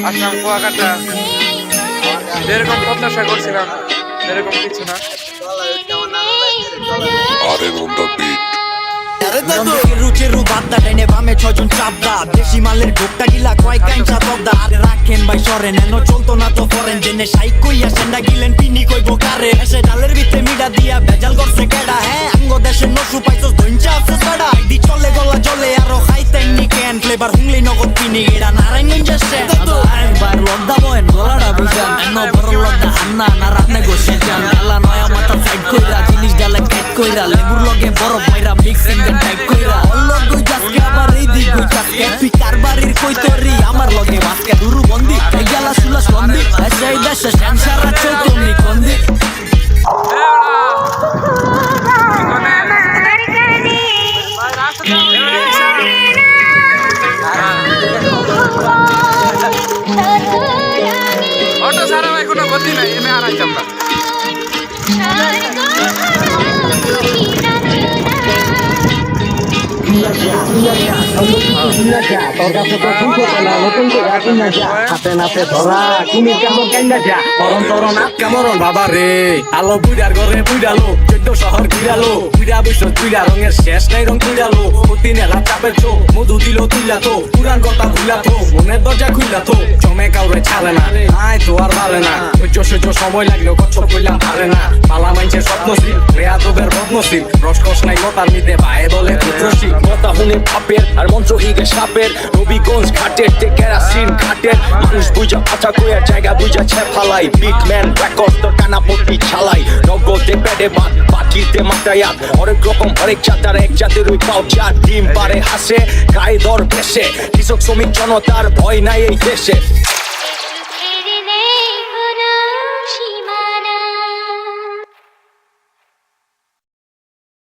আসলাম কুয়াকাটা, যেরকম প্রত্যাশা করছিলাম সেরকম কিছু না। দেশি মালের ঢোকটা গিলা কয়েক কাইঞ্চা দবদা আরে রাখেন ভাই সরেন এনো চলতো না তো ফরেন জেনে সাইক কইয়া সেন্ডা গিলেন পিনি কইব কারে এসে ডালের ভিতরে মিডা দিয়া ভেজাল করছে কেডা হ্যাঁ আঙ্গ দেশে নসু পাইছস ধইঞ্চা আফসোস বেড়া আইডি চলে গলা জলে আরো খাইতেন নি ক্যান ফ্লেভার হুংলি নগদ পিনি এডা নারায়ণগঞ্জ আসছে আরেকবার লদ্দা বয়েন গলাটা বুঝান এনো বড় লদ্দা হান্না না রাতনে গোসে যান আল্লাহ নয়া মাথা সাইড কইরা জিনিস ডালে কাট কইরা লেবুর লগে বরফ মাইরা মিক্সিং দেন টাইপ কইরা অল্লগ গই জাসকে আবার এই দিক গই জাসকে তুই কারবারির কই তোরি আমার লগে বাসকে দুরু বন্দি এই গেলা সুলাস বন্দি এসে এই দেশে সংসার চৈতন্যি কন্দি অটো ছাড়া ভাই কোনো গতি নাই, এমনি হারাইতাম না। বাবা রে আলো বুড়ার ঘরে বুড়ালো 14 শহর ঘিরালো বুড়া বৈশ বুড়া রঙের শেষ নাই রং বুড়ালো প্রতিদিনে রাত চাপের চো মধু দিল তুইলা তো পুরান কথা ভুলা তো মনের দরজা খুইলা তো জমে কাউরে ছাড়ে না আয় তো আর ভালে না সহ্য সময় লাগলেও কচ্ছপ কইলাম পারে না পালা মাইনছের স্বপ্নশীল বেয়াদবের বদনশীল রসকস নাই লতার নিতে ভাই বলে পুত্রশীল কথা শুনে পাপের আর মন্ত্র হিগে সাপের নবীগঞ্জ ঘাটের তে কেরাসিন ঘাটের মানুষ বুঝা পাচা কইয়া জায়গা বুঝা ছেফালাই বিটম্যান রেকর্ড তোর কানাপট্টি ছালাই নগদে পেটে বাদ বাকিতে মাথায় হাত অনেক রকম হরেক জাতার এক জাতের ওই পাও চার ডিম পারে হাসে গায়ে দর পেশে কৃষক শ্রমিক জনতার ভয় নাই এই দেশে